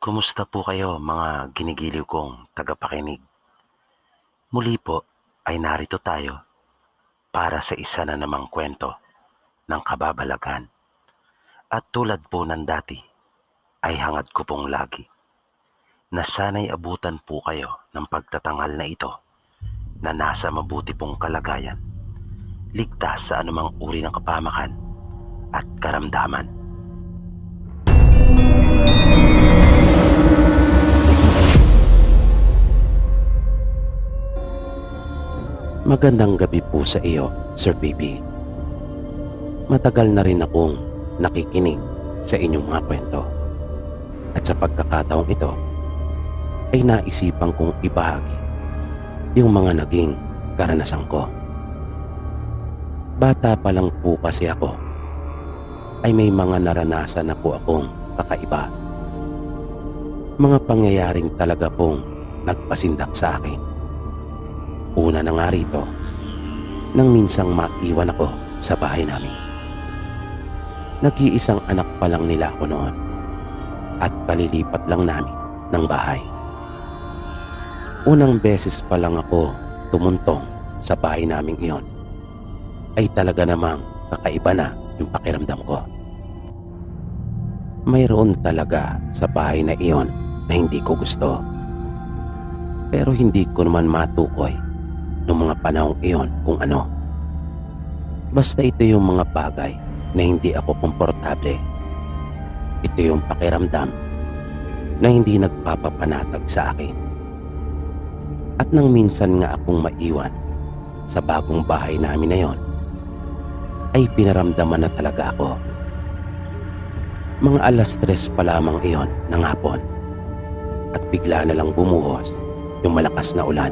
Kumusta po kayo mga ginigiliw kong tagapakinig? Muli po ay narito tayo para sa isa na namang kwento ng kababalagan. At tulad po ng dati ay hangad ko pong lagi na sana'y abutan po kayo ng pagtatanghal na ito na nasa mabuti pong kalagayan, ligtas sa anumang uri ng kapamakan at karamdaman. Magandang gabi po sa iyo, Sir Baby. Matagal na rin akong nakikinig sa inyong mga kwento. At sa pagkakataong ito, ay naisipan kong ibahagi yung mga naging karanasan ko. Bata pa lang po kasi ako, ay may mga naranasan na po akong kakaiba. Mga pangyayaring talaga pong nagpasindak sa akin. Una na nga rito, nang minsang maiwan ako sa bahay namin. Nag-iisang anak pa lang nila ako noon at kalilipat lang namin ng bahay. Unang beses pa lang ako tumuntong sa bahay naming iyon ay talaga namang kakaiba na yung pakiramdam ko. Mayroon talaga sa bahay na iyon na hindi ko gusto. Pero hindi ko naman matukoy noong mga panahong iyon kung ano. Basta ito yung mga bagay na hindi ako komportable. Ito yung pakiramdam na hindi nagpapapanatag sa akin. At nang minsan nga akong maiwan sa bagong bahay namin na yon, ay pinaramdaman na talaga ako. Mga 3:00 pa lamang iyon ng hapon at bigla na lang bumuhos yung malakas na ulan.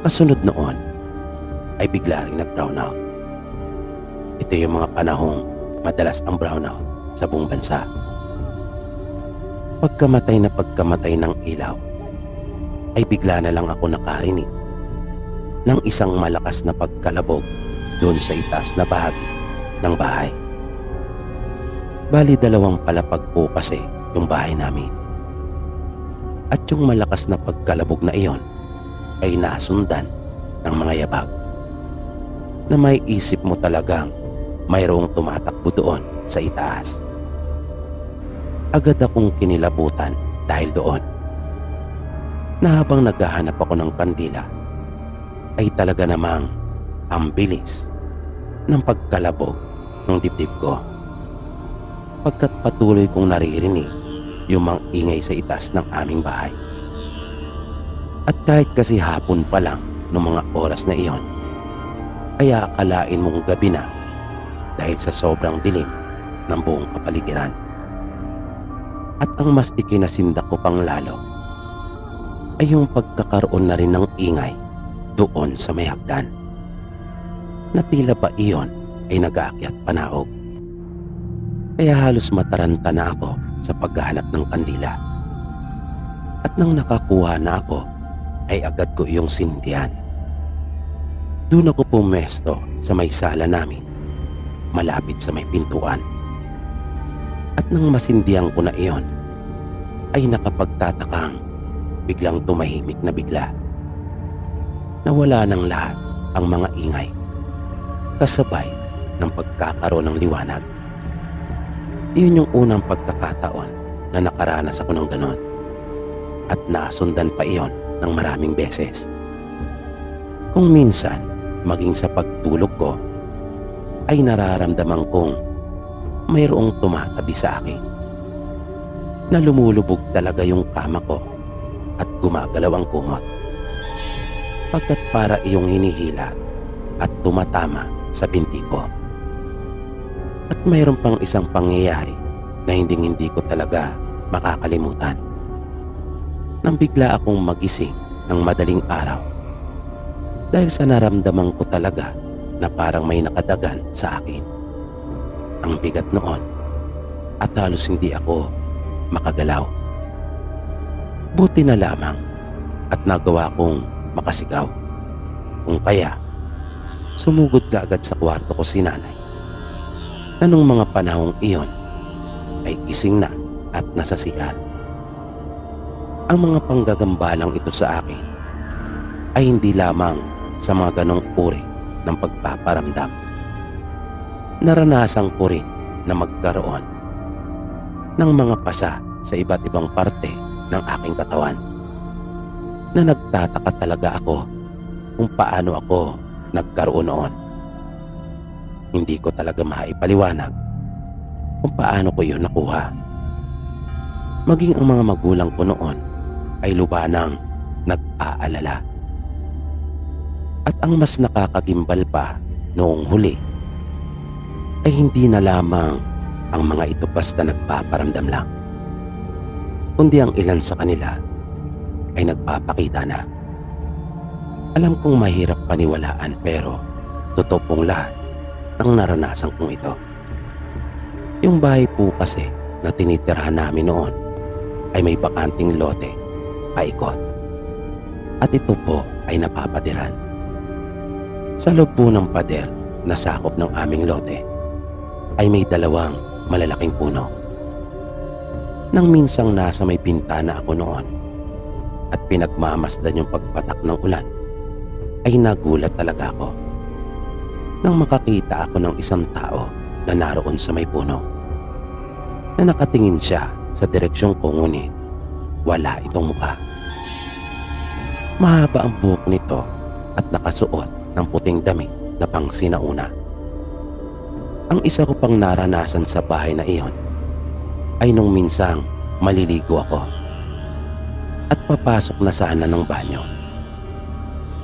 Kasunod noon ay bigla rin nag-brown out. Ito yung mga panahong madalas ang brownout sa buong bansa. Pagkamatay ng ilaw ay bigla na lang ako nakarinig ng isang malakas na pagkalabog doon sa itaas na bahagi ng bahay. Bali 2 palapag po kasi yung bahay namin. At yung malakas na pagkalabog na iyon ay nasundan ng mga yabag na may isip mo talagang mayroong tumatakbo doon sa itaas. Agad akong kinilabutan dahil doon na habang naghahanap ako ng kandila ay talaga namang ang bilis ng pagkalabog ng dibdib ko, pagkat patuloy kong naririnig yung mga ingay sa itaas ng aming bahay. At kahit kasi hapon pa lang noong mga oras na iyon, ay akalain mong gabi na dahil sa sobrang dilim ng buong kapaligiran. At ang mas ikinasindak ko pang lalo ay yung pagkakaroon na rin ng ingay doon sa may hagdan, na tila ba iyon ay nag-aakyat panaog. Kaya halos mataranta na ako sa paghahanap ng kandila. At nang nakakuha na ako, ay agad ko iyong sindihan. Doon ako pumesto sa may sala namin, malapit sa may pintuan. At nang masindihan ko na iyon, ay nakapagtatakang biglang tumahimik na bigla. Nawala ng lahat ang mga ingay, kasabay ng pagkakaroon ng liwanag. Iyon yung unang pagkakataon na nakaranas ako ng ganon. At nasundan pa iyon ng maraming beses. Kung minsan, maging sa pagtulog ko, ay nararamdaman kong mayroong tumatabi sa akin, na lumulubog talaga yung kama ko at gumagalaw ang kumot, pagkat para iyong hinihila at tumatama sa binti ko. At mayroon pang isang pangyayari na hindi ko talaga makakalimutan. Nang bigla akong magising ng madaling araw dahil sa naramdaman ko talaga na parang may nakadagan sa akin. Ang bigat noon at halos hindi ako makagalaw. Buti na lamang at nagawa kong makasigaw. Kung kaya, sumugod ka agad sa kwarto ko si nanay, na nung mga panahong iyon ay gising na at nasa CR. Ang mga panggagambalang ito sa akin ay hindi lamang sa mga ganong uri ng pagpaparamdam. Naranasan ko rin na magkaroon ng mga pasa sa iba't ibang parte ng aking katawan na nagtataka talaga ako kung paano ako nagkaroon noon. Hindi ko talaga maipaliwanag kung paano ko yun nakuha. Maging ang mga magulang ko noon ay lubanang nag-aalala. At ang mas nakakagimbal pa noong huli ay hindi na lamang ang mga ito basta nagpaparamdam lang, kundi ang ilan sa kanila ay nagpapakita na. Alam kong mahirap paniwalaan pero totoo pong lahat ng naranasan kong ito. Yung bahay po kasi na tinitirhan namin noon ay may bakanting lote paikot. At ito po ay napapadiran. Sa loob po ng pader na sakop ng aming lote ay may dalawang malalaking puno. Nang minsang nasa may bintana ako noon at pinagmamasdan yung pagpatak ng ulan, ay nagulat talaga ako nang makakita ako ng isang tao na naroon sa may puno, na nakatingin siya sa direksyon ko ngunit wala itong mukha. Mahaba ang buhok nito at nakasuot ng puting damit na pang sinauna. Ang isa ko pang naranasan sa bahay na iyon ay nung minsang maliligo ako at papasok na sana ng banyo,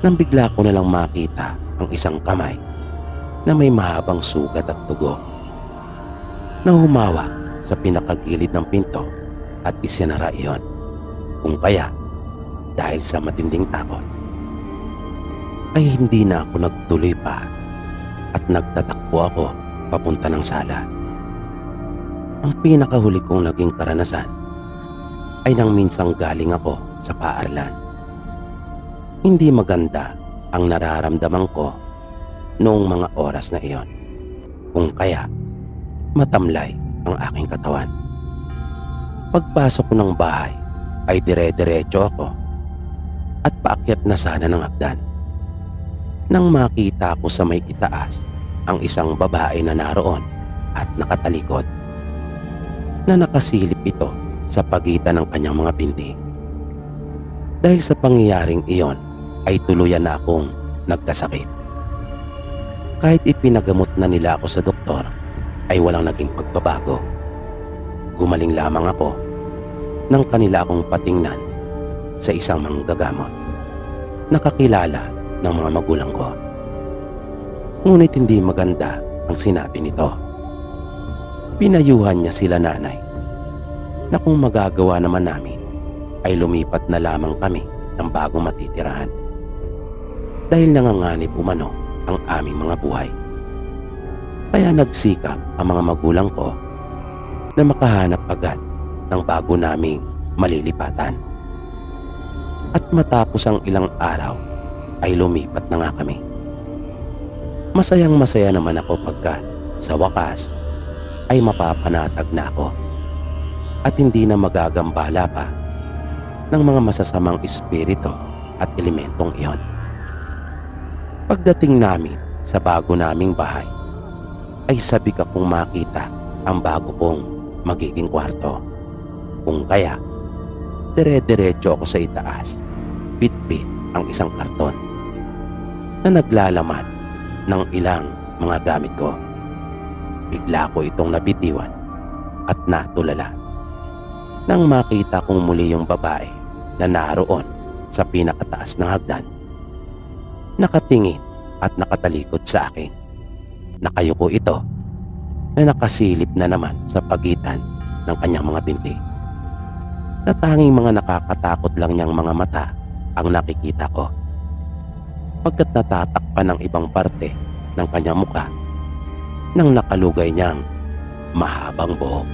nang bigla ko nalang makita ang isang kamay na may mahabang sugat at dugo na humawak sa pinakagilid ng pinto at isinara iyon. Kung kaya dahil sa matinding takot ay hindi na ako nagtuloy pa at nagtatakbo ako papunta ng sala. Ang pinakahuli kong naging karanasan ay nang minsang galing ako sa paaralan. Hindi maganda ang nararamdaman ko noong mga oras na iyon, kung kaya matamlay ang aking katawan. Pagpasok ko ng bahay ay dire-diretso ako at paakyat na sana ng hagdan nang makita ko sa may itaas ang isang babae na naroon at nakatalikod, na nakasilip ito sa pagitan ng kanyang mga binti. Dahil sa pangyayaring iyon ay tuluyan na akong nagkasakit. Kahit ipinagamot na nila ako sa doktor ay walang naging pagbabago. Gumaling lamang ako nang kanila akong patingnan sa isang manggagamot na kakilala ng mga magulang ko. Ngunit hindi maganda ang sinabi nito. Pinayuhan niya sila nanay na kung magagawa naman namin ay lumipat na lamang kami ng bagong matitirahan dahil nanganganib umano ang aming mga buhay. Kaya nagsikap ang mga magulang ko na makahanap agad ng bago naming malilipatan. At matapos ang ilang araw ay lumipat na nga kami. Masayang masaya naman ako pagkat sa wakas ay mapapanatag na ako at hindi na magagambala pa ng mga masasamang espiritu at elementong iyon. Pagdating namin sa bago naming bahay ay sabik akong makita ang bago kong magiging kwarto. Kung kaya dire-diretso ako sa itaas, bit-bit ang isang karton na naglalaman ng ilang mga gamit ko. Bigla ko itong nabitiwan at natulala nang makita kong muli yung babae na naroon sa pinakataas ng hagdan, nakatingin at nakatalikod sa akin. Nakayuko ito na nakasilip na naman sa pagitan ng kanyang mga binti, na tanging mga nakakatakot lang niyang mga mata ang nakikita ko, pagkat natatakpan ng ibang parte ng kanyang mukha ng nakalugay niyang mahabang buhok.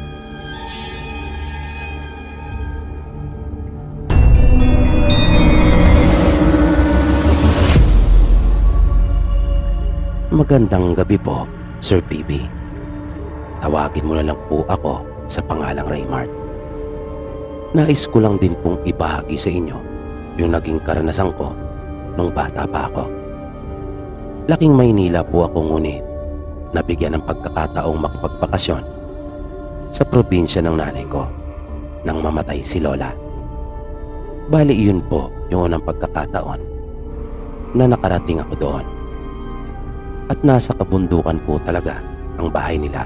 Magandang gabi po, Sir PB. Tawagin mo na lang po ako sa pangalang Raymart. Nais ko lang din pong ibahagi sa inyo yung naging karanasan ko nung bata pa ako. Laking Maynila po ako, ngunit nabigyan ng pagkakataong makipagbakasyon sa probinsya ng nanay ko nang mamatay si Lola. Bali, yun po yung unang pagkakataon na nakarating ako doon. At nasa kabundukan po talaga ang bahay nila,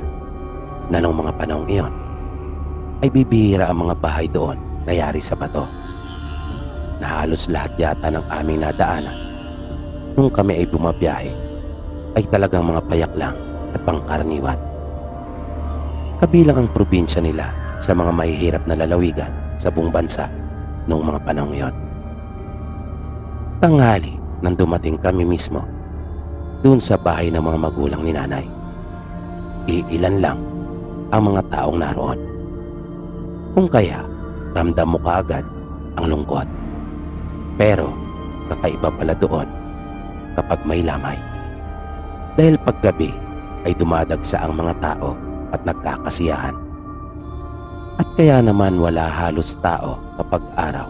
na nung mga panahong iyon ay bibihira ang mga bahay doon na yari sa bato, na halos lahat yata ng aming nadaanan nung kami ay bumabiyahe ay talagang mga payak lang at pangkaraniwan. Kabilang ang probinsya nila sa mga mahihirap na lalawigan sa buong bansa noong mga panahong iyon. Tanghali nang dumating kami mismo doon sa bahay ng mga magulang ni nanay, iilan lang ang mga taong naroon. Kung kaya, ramdam mo kaagad ang lungkot. Pero kakaiba pala doon kapag may lamay. Dahil paggabi ay dumadagsa ang mga tao at nagkakasiyahan. At kaya naman wala halos tao kapag araw,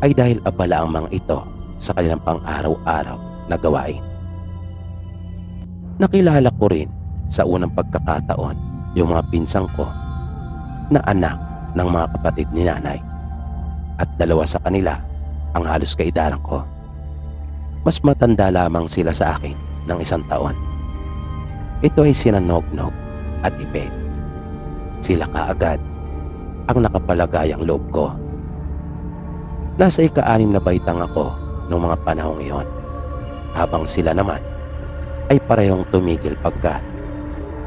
ay dahil abala ang mga ito sa kanilang pang-araw-araw na gawain. Nakilala ko rin sa unang pagkakataon yung mga pinsang ko na anak ng mga kapatid ni nanay, at dalawa sa kanila ang halos kaedaran ko. Mas matanda lamang sila sa akin ng 1 taon. Ito ay sina Nognog at Ipe. Sila kaagad ang nakapalagayang loob ko. Nasa ika-6 na baitang ako noong mga panahong iyon, habang sila naman ay parehong tumigil pagkat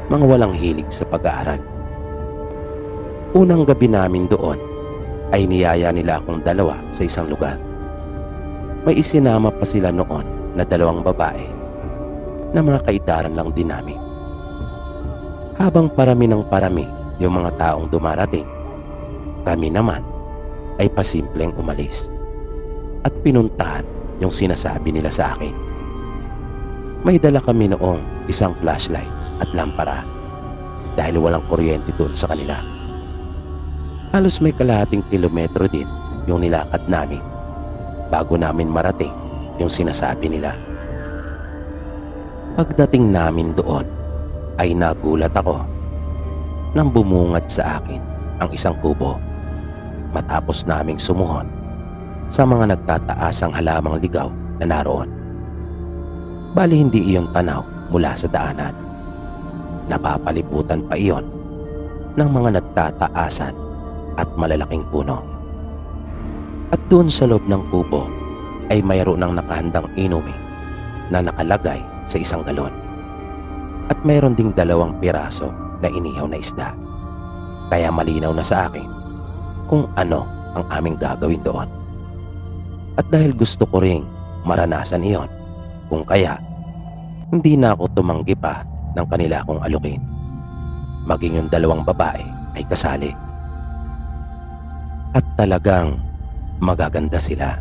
mga walang hilig sa pag-aaral. Unang gabi namin doon ay niyaya nila akong dalawa sa isang lugar. May isinama pa sila noon na 2 babae na mga kaedaran lang din namin. Habang parami ng parami yung mga taong dumarating, kami naman ay pasimpleng umalis at pinuntahan yung sinasabi nila sa akin. May dala kami noong isang flashlight at lampara dahil walang kuryente doon sa kanila. Halos may kalahating kilometro din yung nilakad namin bago namin marating yung sinasabi nila. Pagdating namin doon ay nagulat ako nang bumungad sa akin ang isang kubo matapos naming sumuhon sa mga nagtataasang halamang ligaw na naroon. Bali, hindi iyon tanaw mula sa daanan. Napapalibutan pa iyon ng mga nagtataasan at malalaking puno. At doon sa loob ng kubo ay mayroon ng nakahandang inumin na nakalagay sa isang galon. At mayroon ding 2 piraso na inihaw na isda. Kaya malinaw na sa akin kung ano ang aming gagawin doon. At dahil gusto ko ring maranasan iyon, kung kaya hindi na ako tumanggi pa ng kanila akong alukin. Maging yung 2 babae ay kasali. At talagang magaganda sila,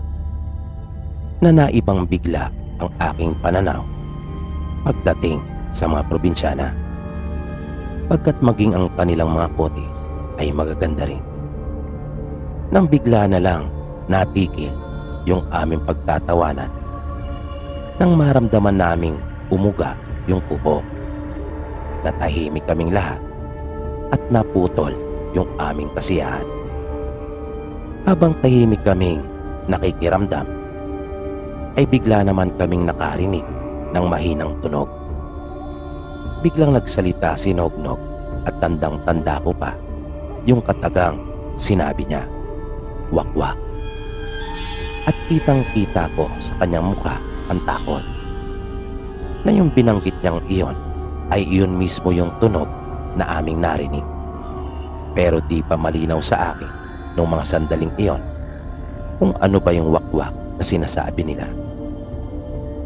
na naibang bigla ang aking pananaw pagdating sa mga probinsyana, pagkat maging ang kanilang mga kotes ay magaganda rin. Nang bigla na lang natigil yung aming pagtatawanan nang maramdaman naming umuga yung kubo. Natahimik kaming lahat at naputol yung aming kasiyahan. Habang tahimik kaming nakikiramdam, ay bigla naman kaming nakarinig ng mahinang tunog. Biglang nagsalita si Nognog at tandang-tanda ko pa yung katagang sinabi niya, "Wakwak." At kitang-kita ko sa kanyang mukha ang takot, na yung binanggit niyang iyon ay iyon mismo yung tunog na aming narinig. Pero di pa malinaw sa akin noong mga sandaling iyon kung ano ba yung wakwak na sinasabi nila.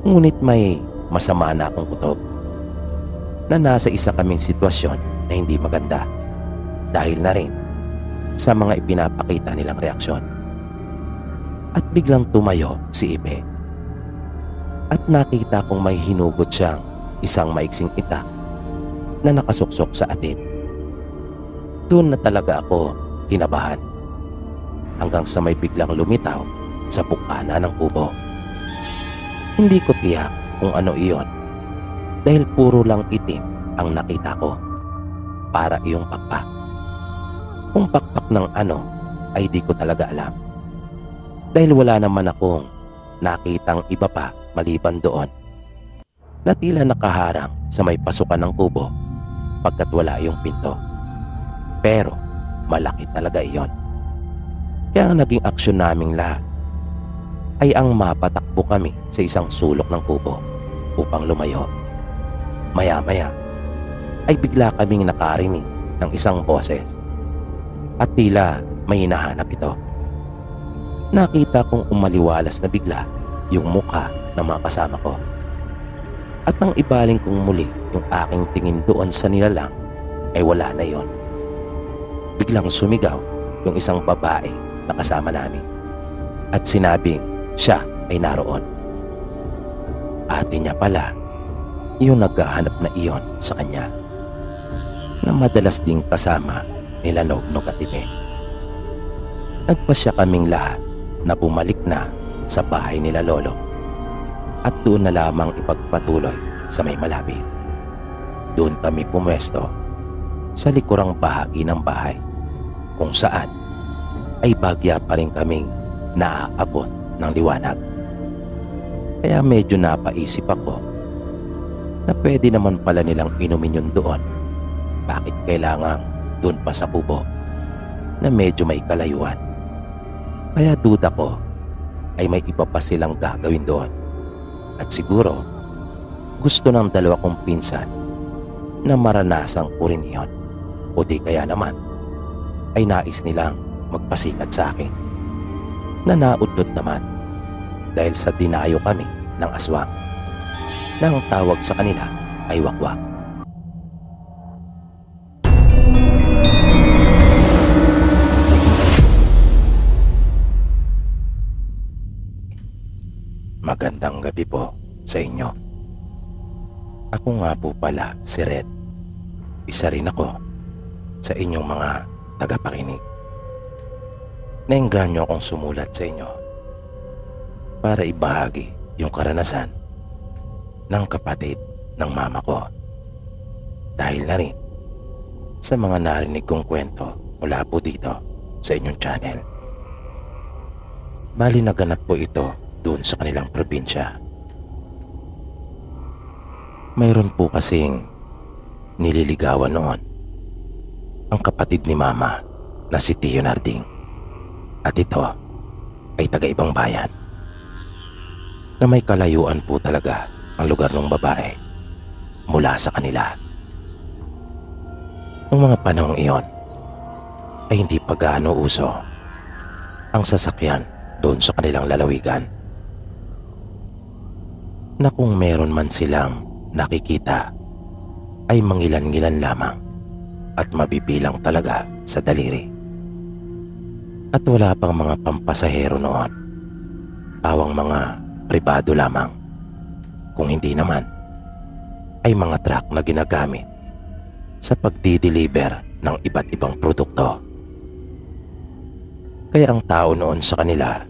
Ngunit may masama na akong kutob, na nasa isa kaming sitwasyon na hindi maganda dahil na rin sa mga ipinapakita nilang reaksyon. At biglang tumayo si Ipe at nakita kong may hinugot siyang isang maiksing itak na nakasuksok sa atip. Doon na talaga ako kinabahan hanggang sa may biglang lumitaw sa bukana ng kubo. Hindi ko tiyak kung ano iyon dahil puro lang itim ang nakita ko, para iyong pakpak. Kung pakpak ng ano ay di ko talaga alam dahil wala naman akong nakitang iba pa maliban doon na tila nakaharang sa may pasukan ng kubo pagkat wala yung pinto. Pero malaki talaga iyon. Kaya ang naging aksyon naming lahat ay ang mapatakbo kami sa isang sulok ng kubo upang lumayo. Maya-maya ay bigla kaming nakarinig ng isang boses at tila may hinahanap ito. Nakita kong umaliwalas na bigla yung mukha ng mga kasama ko. At nang ibaling kong muli yung aking tingin doon sa nilalang ay wala na yon. Biglang sumigaw yung isang babae na kasama namin at sinabing siya ay naroon. Ate niya pala yung naghahanap na iyon sa kanya na madalas ding kasama nila Nognog at Ibe. Nagpasya kaming lahat na bumalik na sa bahay nila Lolo at doon na lamang ipagpatuloy sa may malapit. Doon kami pumwesto sa likurang bahagi ng bahay kung saan ay bagya pa rin kaming naaabot ng liwanag. Kaya medyo napaisip ako na pwede naman pala nilang inumin yun doon. Bakit kailangang doon pa sa kubo na medyo may kalayuan? Kaya duda ko ay may iba pa silang gagawin doon. At siguro gusto ng dalawa kong pinsan na maranasang ko rin yun. O di kaya naman ay nais nilang magpasikat sa akin na naudlot naman dahil sa dinayo kami ng aswang na ang tawag sa kanila ay wakwak. Magandang gabi po sa inyo. Ako nga po pala si Red. Isa rin ako sa inyong mga tagapakinig. Naengganyo akong sumulat sa inyo para ibahagi yung karanasan ng kapatid ng mama ko. Dahil na rin sa mga narinig kong kwento mula po dito sa inyong channel. Bali naganap po ito doon sa kanilang probinsya. Mayroon po kasing nililigawan noon ang kapatid ni mama na si Tio Narding. At ito ay taga-ibang bayan na may kalayuan po talaga ang lugar ng babae mula sa kanila. Noong mga panahong iyon ay hindi pa gaano uso ang sasakyan doon sa kanilang lalawigan, na kung meron man silang nakikita ay mangilan-ngilan lamang at mabibilang talaga sa daliri. At wala pang mga pampasahero noon, pawang mga pribado lamang, kung hindi naman ay mga truck na ginagamit sa pagdi-deliver ng iba't ibang produkto. Kaya ang tao noon sa kanila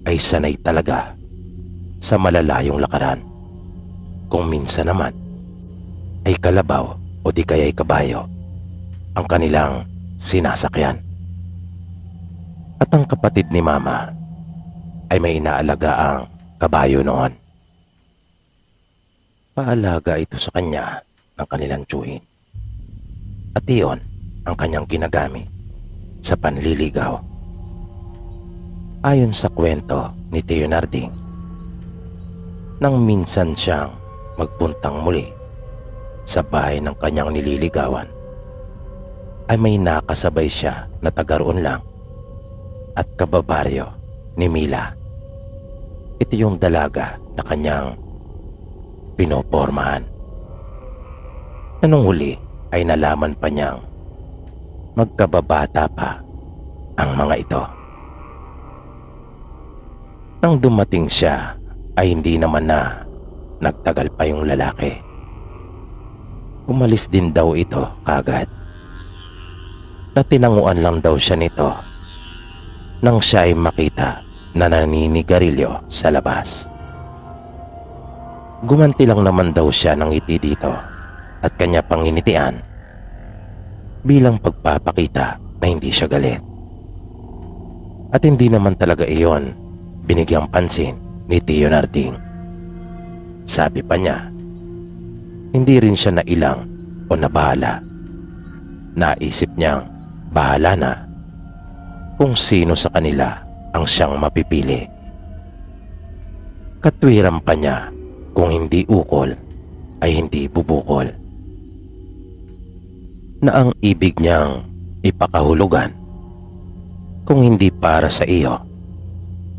ay sanay talaga sa malalayong lakaran, kung minsan naman ay kalabaw o di kaya'y kabayo ang kanilang sinasakyan. At ang kapatid ni mama ay may inaalagaang kabayo noon. Paalaga ito sa kanya ng kanilang tiyuhin. At iyon ang kanyang ginagamit sa panliligaw. Ayon sa kwento ni Tio Narding, nang minsan siyang magpuntang muli sa bahay ng kanyang nililigawan, ay may nakasabay siya na taga-roon lang at kababaryo ni Mila. Ito yung dalaga na kanyang pinopormahan. Na nung huli ay nalaman pa niyang magkababata pa ang mga ito. Nang dumating siya ay hindi naman na nagtagal pa yung lalaki. Umalis din daw ito kagad. Na tinanguan lang daw siya nito nang siya ay makita na naninigarilyo sa labas. Gumanti lang naman daw siya ng ngiti dito at kanya pang initian bilang pagpapakita na hindi siya galit. At hindi naman talaga iyon binigyang pansin ni Tio Narding. Sabi pa niya, hindi rin siya nailang o nabahala. Naisip niyang bahala na kung sino sa kanila ang siyang mapipili. Katwiran pa niya, kung hindi ukol ay hindi bubukol. Na ang ibig niyang ipakahulugan, kung hindi para sa iyo,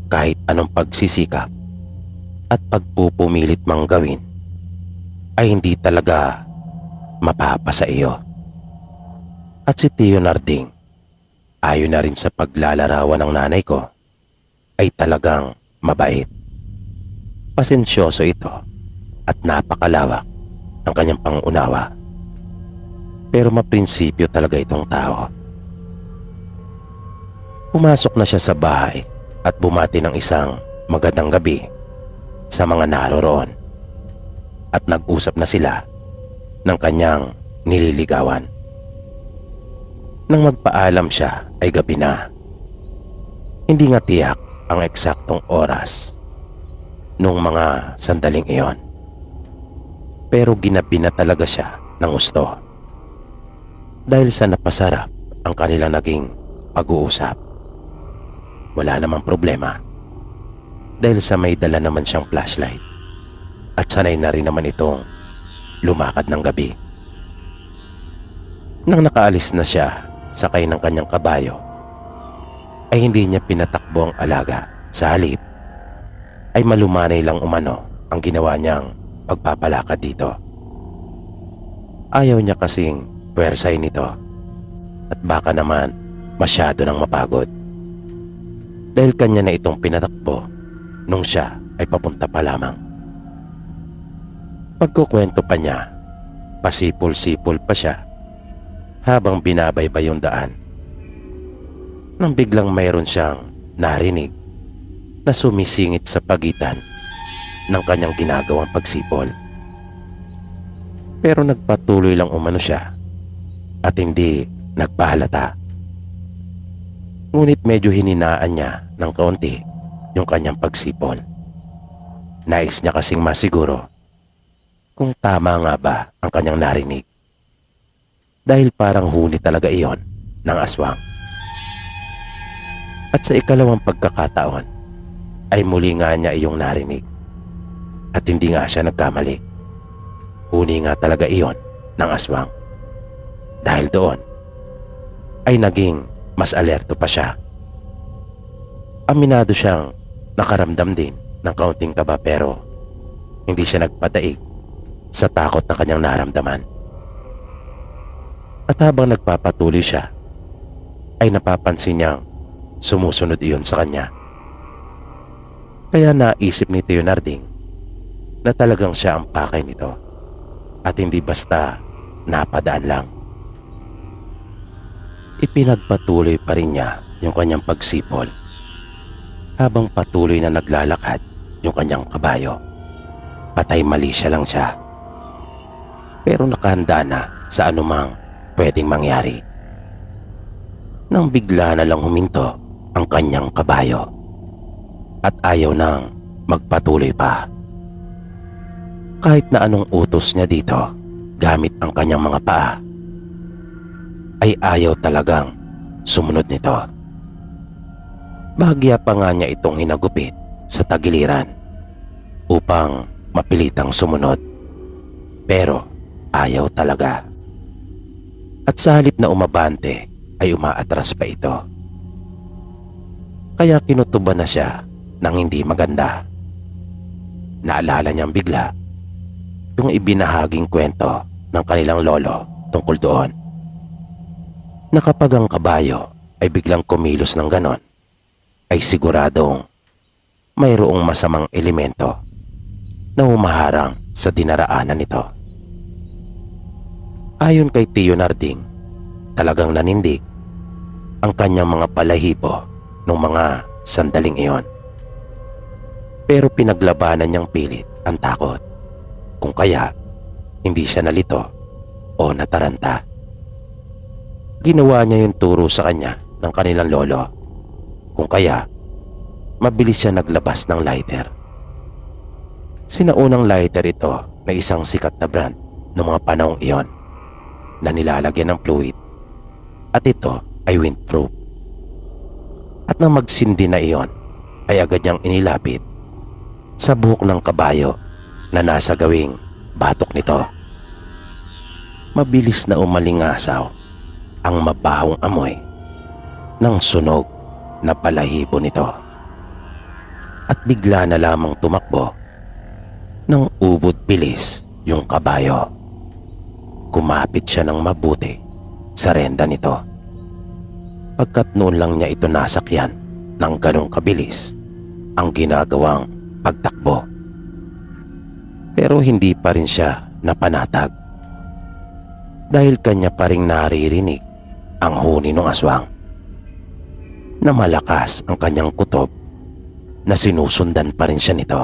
kahit anong pagsisikap at pagpupumilit mang gawin, ay hindi talaga mapapasa iyo. At si Tio Narding, ayon na rin sa paglalarawan ng nanay ko, ay talagang mabait. Pasensyoso ito at napakalawak ang kanyang pangunawa. Pero maprinsipyo talaga itong tao. Pumasok na siya sa bahay at bumati ng isang magandang gabi sa mga naroroon. At nag-usap na sila ng kanyang nililigawan. Nang magpaalam siya ay gabi na. Hindi nga tiyak ang eksaktong oras nung mga sandaling iyon. Pero ginabi na talaga siya ng gusto. Dahil sa napasarap ang kanilang naging pag-uusap. Wala namang problema. Dahil sa may dala naman siyang flashlight. At sanay na rin naman itong lumakad ng gabi. Nang nakaalis na siya sakay ng kanyang kabayo, ay hindi niya pinatakbo ang alaga. Sa halip ay malumanay lang umano ang ginawa niyang pagpapalakad dito. Ayaw niya kasing puwersay nito at baka naman masyado nang mapagod. Dahil kanya na itong pinatakbo nung siya ay papunta pa lamang. Pagkukwento pa niya, pasipol-sipol pa siya habang binabaybay yung daan. Nang biglang mayroon siyang narinig na sumisingit sa pagitan ng kanyang ginagawang pagsipol. Pero nagpatuloy lang umano siya at hindi nagpahalata. Ngunit medyo hininaan niya ng kaunti yung kanyang pagsipol. Nais niya kasing masiguro kung tama nga ba ang kanyang narinig. Dahil parang huni talaga iyon ng aswang. At sa ikalawang pagkakataon ay muli nga niya iyong narinig. At hindi nga siya nagkamali. Huni nga talaga iyon ng aswang. Dahil doon ay naging mas alerto pa siya. Aminado siyang nakaramdam din ng kaunting kaba pero hindi siya nagpadaig sa takot na kanyang naramdaman. At habang nagpapatuloy siya ay napapansin niyang sumusunod iyon sa kanya. Kaya naisip ni Tio Narding na talagang siya ang pakay nito at hindi basta napadaan lang. Ipinagpatuloy pa rin niya yung kanyang pagsipol habang patuloy na naglalakad yung kanyang kabayo. Patay mali siya lang siya. Pero nakahanda na sa anumang pwedeng mangyari. Nang bigla na lang huminto ang kanyang kabayo at ayaw nang magpatuloy pa. Kahit na anong utos niya dito gamit ang kanyang mga paa, ay ayaw talagang sumunod nito. Bahagya pa nga niya itong hinagupit sa tagiliran upang mapilitang sumunod. Pero ayaw talaga. At sa halip na umabante ay umaatras pa ito. Kaya kinutuban na siya ng hindi maganda. Naalala niyang bigla yung ibinahaging kwento ng kanilang lolo tungkol doon. Na kapag ang kabayo ay biglang kumilos ng ganon, ay siguradong mayroong masamang elemento na humaharang sa dinaraanan nito. Ayon kay Tio Narding, talagang nanindig ang kanyang mga balahibo nung mga sandaling iyon. Pero pinaglabanan niyang pilit ang takot, kung kaya hindi siya nalito o nataranta. Ginawa niya yung turo sa kanya ng kanilang lolo, kung kaya mabilis siya naglabas ng lighter. Sinaunang lighter ito na isang sikat na brand noong mga panahong iyon na nilalagyan ng fluid, at ito ay windproof. At nang magsindi na iyon ay agad niyang inilapit sa buhok ng kabayo na nasa gawing batok nito. Mabilis na umalingasaw ang mabahong amoy ng sunog na balahibo nito, at bigla na lamang tumakbo ng ubod bilis yung kabayo. Kumapit siya ng mabuti sa renda nito, pagkat noon lang niya ito nasakyan ng ganong kabilis ang ginagawang pagtakbo. Pero hindi pa rin siya napanatag, dahil kanya pa ring naririnig ang huni ng aswang, na malakas ang kanyang kutob na sinusundan pa rin siya nito,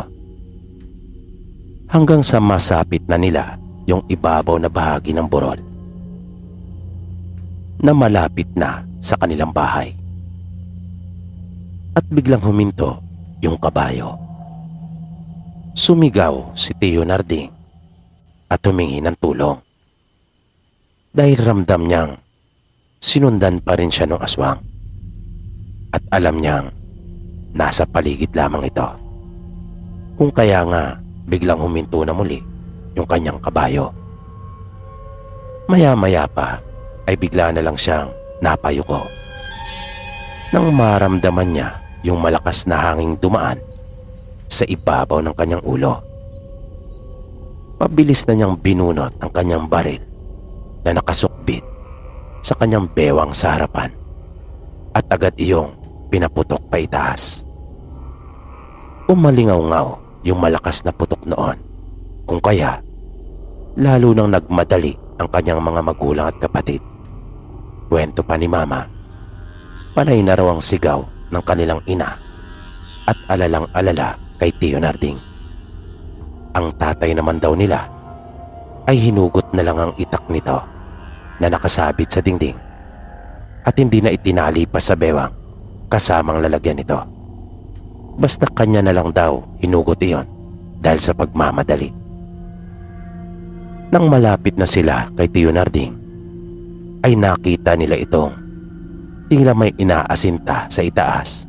hanggang sa masapit na nila yung ibabaw na bahagi ng burol na malapit na sa kanilang bahay. At biglang huminto yung kabayo. Sumigaw si Tio Narding at humingi ng tulong, dahil ramdam niyang sinundan pa rin siya ng aswang, at alam niyang nasa paligid lamang ito, kung kaya nga biglang huminto na muli yung kanyang kabayo. Maya-maya pa ay bigla na lang siyang napayuko nang maramdaman niya yung malakas na hanging dumaan sa ibabaw ng kanyang ulo. Mabilis na niyang binunot ang kanyang baril na nakasukbit sa kanyang bewang sa harapan, at agad iyong pinaputok pa itaas. Umalingaw-ngaw yung malakas na putok noon, kung kaya lalo nang nagmadali ang kanyang mga magulang at kapatid. Kwento pa ni Mama, panay na raw ang sigaw ng kanilang ina at alalang-alala kay Tio Narding. Ang tatay naman daw nila ay hinugot na lang ang itak nito na nakasabit sa dingding, at hindi na itinali pa sa bewang kasamang lalagyan nito. Basta kanya na lang daw hinugot iyon dahil sa pagmamadali. Nang malapit na sila kay Tio Narding, ay nakita nila itong tila may inaasinta sa itaas,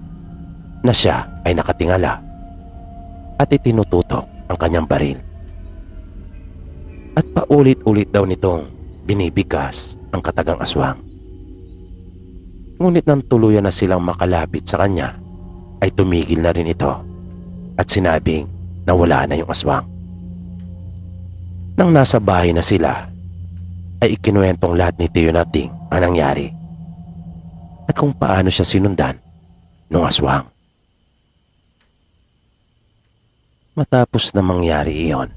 na siya ay nakatingala at itinututok ang kanyang baril. At paulit-ulit daw nitong binibigas ang katagang aswang. Ngunit nang tuluyan na silang makalapit sa kanya, ay tumigil na rin ito at sinabing na wala na yung aswang. Nang nasa bahay na sila, ay ikinuwentong lahat ni Tio Narding ang nangyari at kung paano siya sinundan ng aswang. Matapos na mangyari iyon,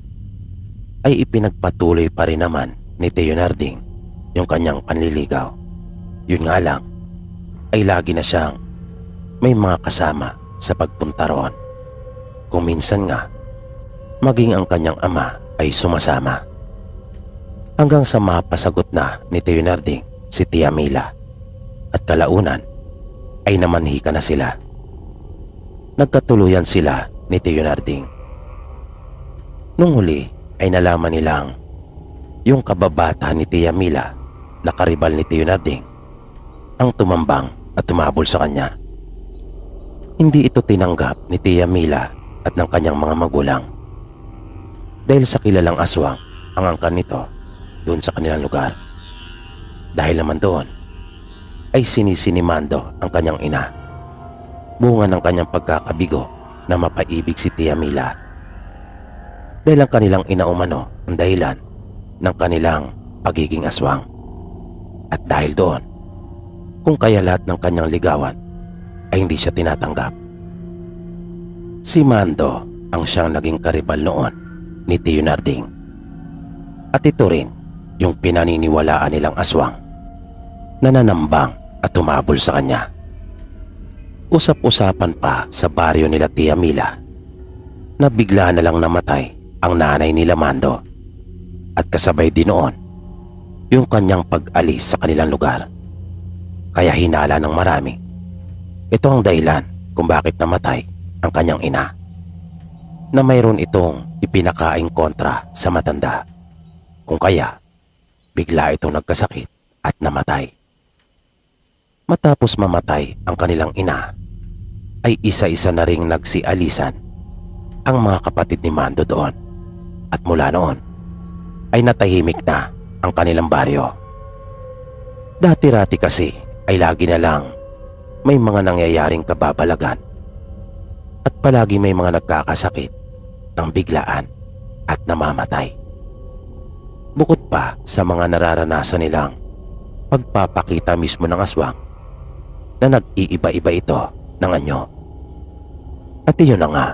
ay ipinagpatuloy pa rin naman ni Tio Narding yung kanyang panliligaw. Yun nga lang, ay lagi na siyang may mga kasama sa pagpunta roon. Kung minsan nga, maging ang kanyang ama ay sumasama. Hanggang sa mapasagot na ni Tio Narding si Tia Mila, at kalaunan ay namanhika na sila. Nagkatuluyan sila ni Tio Narding. Nung huli ay nalaman nilang yung kababata ni Tia Mila na karibal ni Tio Narding ang tumambang at tumabol sa kanya. Hindi ito tinanggap ni Tia Mila at ng kanyang mga magulang, dahil sa kilalang aswang ang angkan nito doon sa kanilang lugar. Dahil naman doon ay sinisinimando ang kanyang ina, bunga ng kanyang pagkakabigo na mapaibig si Tia Mila, dahil ang kanilang ina umano ang dahilan ng kanilang pagiging aswang. At dahil doon, kung kaya lahat ng kanyang ligawan ay hindi siya tinatanggap. Si Mando ang siyang naging karibal noon ni Tio Narding, at ito rin yung pinaniniwalaan nilang aswang na nanambang at tumabol sa kanya. Usap-usapan pa sa baryo nila Tia Mila na bigla na lang namatay ang nanay nila Mando at kasabay din noon yung kanyang pag-alis sa kanilang lugar. Kaya hinala ng marami, ito ang dahilan kung bakit namatay ang kanyang ina, na mayroon itong ipinakaing kontra sa matanda, kung kaya bigla itong nagkasakit at namatay. Matapos mamatay ang kanilang ina, ay isa-isa na ring nagsialisan ang mga kapatid ni Mando doon, at mula noon ay natahimik na ang kanilang baryo. Dati-rati kasi ay lagi na lang may mga nangyayaring kababalagan at palagi may mga nagkakasakit ng biglaan at namamatay. Bukod pa sa mga nararanasan nilang pagpapakita mismo ng aswang na nag-iiba-iba ito ng anyo. At iyon na nga,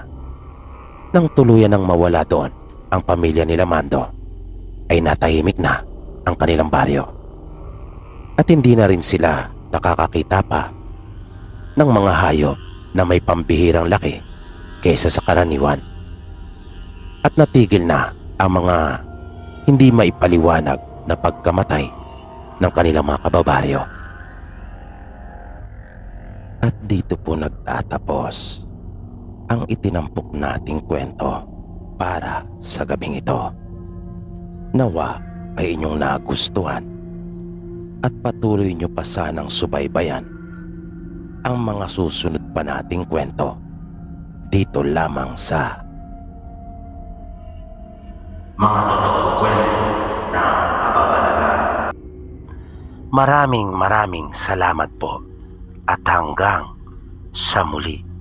nang tuluyan ng mawala doon ang pamilya nila Mando, ay natahimik na ang kanilang baryo. At hindi na rin sila nakakakita pa ng mga hayop na may pambihirang laki kaysa sa karaniwan. At natigil na ang mga hindi maipaliwanag na pagkamatay ng kanilang mga kababaryo. At dito po nagtatapos ang itinampok nating kwento para sa gabing ito. Nawa ay inyong nagustuhan at patuloy nyo pa sanang subaybayan ang mga susunod pa nating kwento dito lamang sa Mga Totoong Kwento ng Kababalaghan. Maraming salamat po at hanggang sa muli.